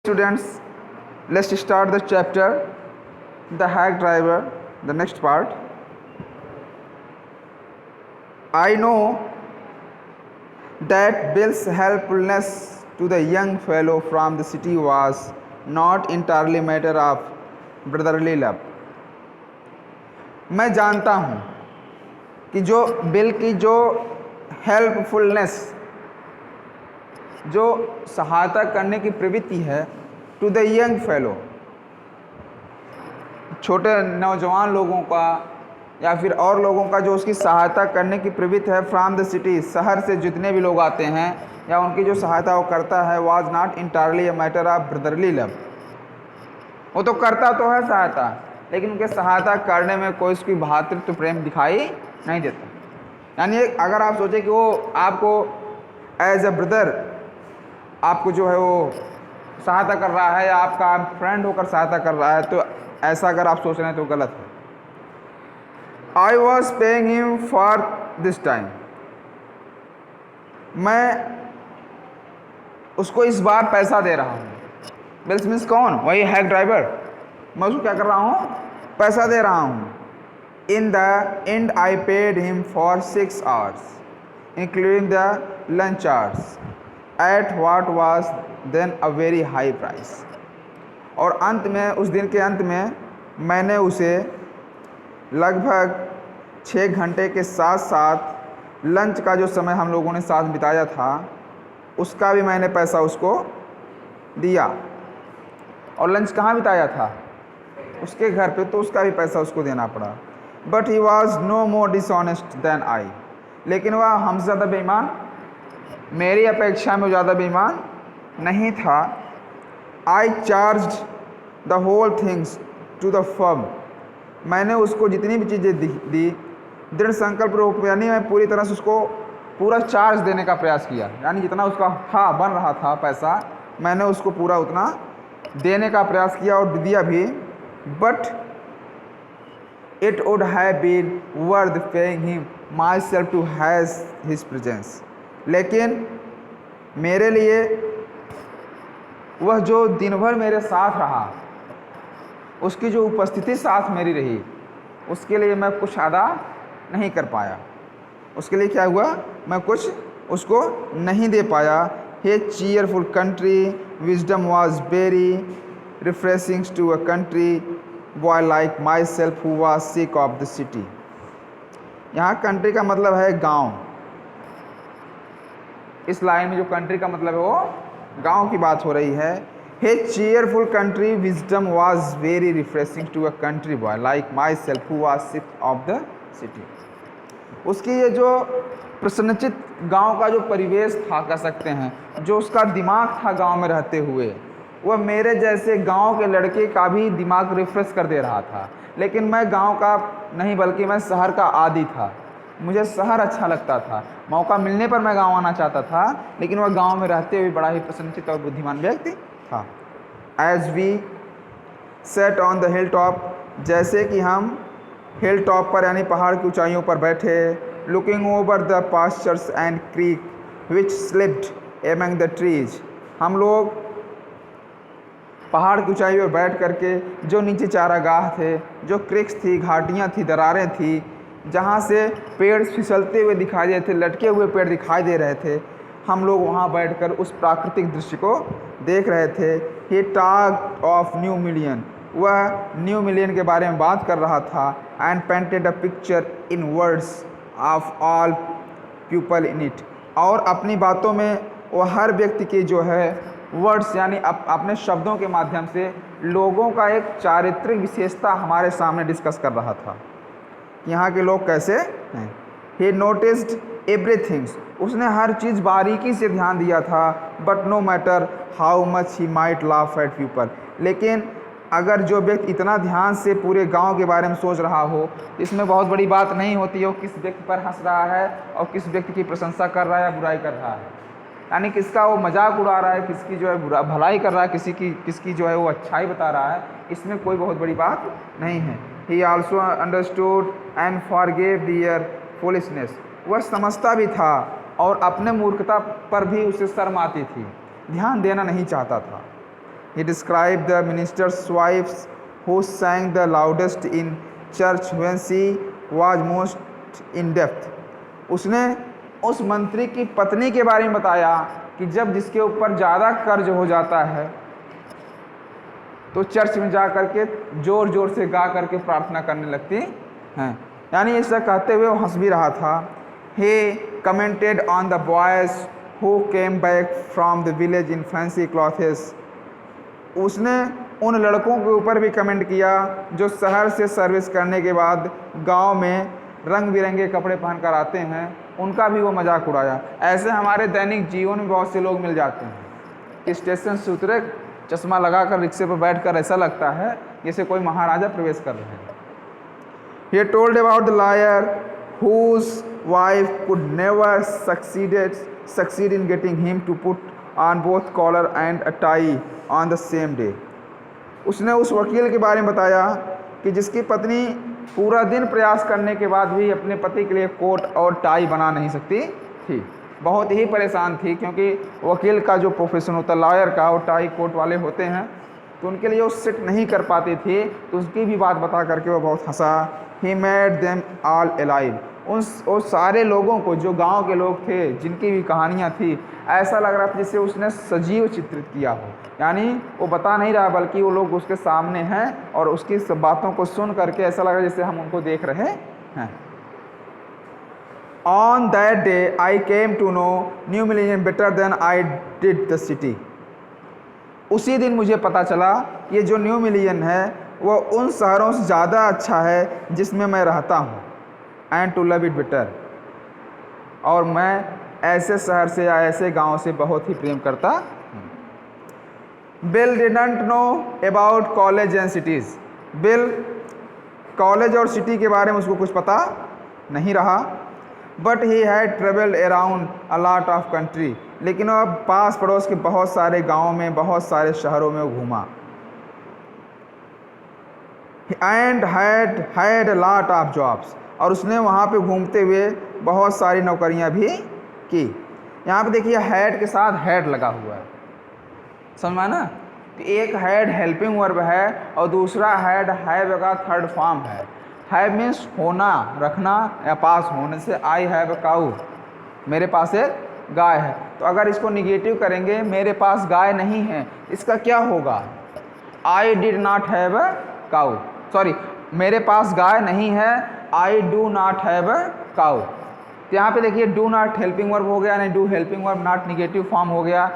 Students, let's start the chapter the hack driver, the next part. I know that Bill's helpfulness to the young fellow from the city was not entirely matter of brotherly love. मैं जानता हूँ कि जो bill की जो helpfulness, जो सहायता करने की प्रवृत्ति है टू द यंग फेलो, छोटे नौजवान लोगों का या फिर और लोगों का जो उसकी सहायता करने की प्रवृत्ति है फ्रॉम द सिटी, शहर से जितने भी लोग आते हैं या उनकी जो सहायता वो करता है, was not entirely a matter of brotherly love. वो तो करता तो है सहायता, लेकिन उनके सहायता करने में कोई उसकी भातृत्व प्रेम दिखाई नहीं देता. यानी अगर आप सोचें कि वो आपको एज ए ब्रदर आपको जो है वो सहायता कर रहा है या आपका फ्रेंड होकर सहायता कर रहा है, तो ऐसा अगर आप सोच रहे हैं तो गलत है. I was paying him for this time, मैं उसको इस बार पैसा दे रहा हूँ. बिल्स मीन्स कौन? वही हैक ड्राइवर. मैं उसको क्या कर रहा हूँ? पैसा दे रहा हूँ. In the end I paid him for 6 hours including the lunch hours at what was then a very high price. और अंत में, उस दिन के अंत में, मैंने उसे लगभग 6 घंटे के साथ साथ लंच का जो समय हम लोगों ने साथ बिताया था उसका भी मैंने पैसा उसको दिया. और लंच कहाँ बिताया था? उसके घर पे, तो उसका भी पैसा उसको देना पड़ा. But he was no more dishonest than I, लेकिन वह हमसे ज़्यादा बेईमान, मेरी अपेक्षा में ज़्यादा बेईमान नहीं था. I charge the whole things to the firm, मैंने उसको जितनी भी चीज़ें दी दृढ़ संकल्प रूप, यानी मैं पूरी तरह से उसको पूरा चार्ज देने का प्रयास किया. यानी जितना उसका था बन रहा था पैसा, मैंने उसको पूरा उतना देने का प्रयास किया और दिया भी. But it would have been worth paying him myself to has his presence, लेकिन मेरे लिए वह जो दिन भर मेरे साथ रहा, उसकी जो उपस्थिति साथ मेरी रही, उसके लिए मैं कुछ अदा नहीं कर पाया. उसके लिए क्या हुआ? मैं कुछ उसको नहीं दे पाया. He cheerful country, wisdom was very refreshing to a country boy like myself who was sick of the city. यहाँ कंट्री का मतलब है गांव. इस लाइन में जो कंट्री का मतलब है वो गांव की बात हो रही है. He cheerful country, wisdom was very refreshing to a country boy like myself who was sick of the city. उसकी ये जो प्रसन्नचित गांव का जो परिवेश था, कह सकते हैं, जो उसका दिमाग था गांव में रहते हुए, वह मेरे जैसे गांव के लड़के का भी दिमाग रिफ्रेश कर दे रहा था. लेकिन मैं गांव का नहीं बल्कि मैं शहर का आदी था. मुझे शहर अच्छा लगता था, मौका मिलने पर मैं गांव आना चाहता था, लेकिन वह गांव में रहते हुए बड़ा ही प्रसन्नचित और बुद्धिमान व्यक्ति था. As we sat on the hill top, जैसे कि हम हिल टॉप पर यानी पहाड़ की ऊंचाइयों पर बैठे, looking over the pastures and creek which slipped among the trees, हम लोग पहाड़ की ऊंचाई पर बैठ करके जो नीचे चारागाह थे, जो क्रिक्स थी, घाटियाँ थी, दरारें थी, जहाँ से पेड़ फिसलते हुए दिखाई दे रहे थे, लटके हुए पेड़ दिखाई दे रहे थे, हम लोग वहाँ बैठकर उस प्राकृतिक दृश्य को देख रहे थे. He talked of new million, वह न्यू मिलियन के बारे में बात कर रहा था. And painted a picture in words of all people in it, और अपनी बातों में वह हर व्यक्ति की जो है वर्ड्स यानी अपने शब्दों के माध्यम से लोगों का एक चारित्रिक विशेषता हमारे सामने डिस्कस कर रहा था, यहाँ के लोग कैसे हैं. ही नोटिस्ड एवरीथिंग, उसने हर चीज़ बारीकी से ध्यान दिया था. But no matter how much he might laugh at people, लेकिन अगर जो व्यक्ति इतना ध्यान से पूरे गांव के बारे में सोच रहा हो, इसमें बहुत बड़ी बात नहीं होती हो किस व्यक्ति पर हंस रहा है और किस व्यक्ति की प्रशंसा कर रहा है या बुराई कर रहा है. यानी किसका वो मजाक उड़ा रहा है, किसकी जो है भलाई कर रहा है, किसकी जो है वो अच्छाई बता रहा है, इसमें कोई बहुत बड़ी बात नहीं है. He also understood and forgave their foolishness, वह समझता भी था और अपने मूर्खता पर भी उसे शर्म आती थी, ध्यान देना नहीं चाहता था. He described the minister's wives who sang the loudest in church when she was most in depth. उसने उस मंत्री की पत्नी के बारे में बताया कि जब जिसके ऊपर ज़्यादा कर्ज हो जाता है तो चर्च में जा करके ज़ोर ज़ोर से गा करके प्रार्थना करने लगती हैं। यानी ऐसा कहते हुए वो हंस भी रहा था। He commented on the boys who came back from the village in fancy clothes. उसने उन लड़कों के ऊपर भी कमेंट किया जो शहर से सर्विस करने के बाद गांव में रंग बिरंगे कपड़े पहनकर आते हैं, उनका भी वो मजाक उड़ाया। ऐसे हमारे दैनिक जीवन में बहुत से लोग मिल जाते हैं कि स्टेशन से उतरे, चश्मा लगाकर रिक्शे पर बैठकर ऐसा लगता है जैसे कोई महाराजा प्रवेश कर रहे हैं। He told about the liar whose wife could never succeed in getting him to put on both collar and a tie on the same day. उसने उस वकील के बारे में बताया कि जिसकी पत्नी पूरा दिन प्रयास करने के बाद भी अपने पति के लिए कोट और टाई बना नहीं सकती थी। बहुत ही परेशान थी क्योंकि वकील का जो प्रोफेशन होता है, लॉयर का, वो टाई कोट वाले होते हैं, तो उनके लिए वो सेट नहीं कर पाती थी। तो उसकी भी बात बता करके वो बहुत हंसा। He made them all alive. उन सारे लोगों को, जो गांव के लोग थे जिनकी भी कहानियाँ थी, ऐसा लग रहा था जैसे उसने सजीव चित्रित किया हो। यानी वो बता नहीं रहा बल्कि वो लोग उसके सामने हैं और उसकी सब बातों को सुन करके ऐसा लग रहा जैसे हम उनको देख रहे हैं। On that day I came to know New Millennium better than I did the city. उसी दिन मुझे पता चला कि ये जो न्यू मिलियन है वो उन शहरों से ज़्यादा अच्छा है जिसमें मैं रहता हूँ। And to love it better, और मैं ऐसे शहर से या ऐसे गांव से बहुत ही प्रेम करता हूँ। Bill didn't know about college and cities. Bill college और सिटी के बारे में उसको कुछ पता नहीं रहा। But he had travelled around a lot of country, लेकिन वह पास पड़ोस के बहुत सारे गाँव में, बहुत सारे शहरों में घूमा। And had a lot of jobs, और उसने वहाँ पे घूमते हुए बहुत सारी नौकरियाँ भी की। यहाँ पे देखिए हैड के साथ हैड लगा हुआ है, समझ में ना? कि एक हैड हेल्पिंग वर्ब है और दूसरा हैड हैव का थर्ड फॉर्म है। हैव मीन्स होना, रखना या पास होने से। आई हैव अ काऊ, मेरे पास एक गाय है। तो अगर इसको निगेटिव करेंगे, मेरे पास गाय नहीं है, इसका क्या होगा? I did not have a cow, sorry, मेरे पास गाय नहीं है, I do not have a cow. तो यहाँ पे देखिए डू नॉट हेल्पिंग वर्ब हो गया, नहीं do helping verb not negative form हो गया,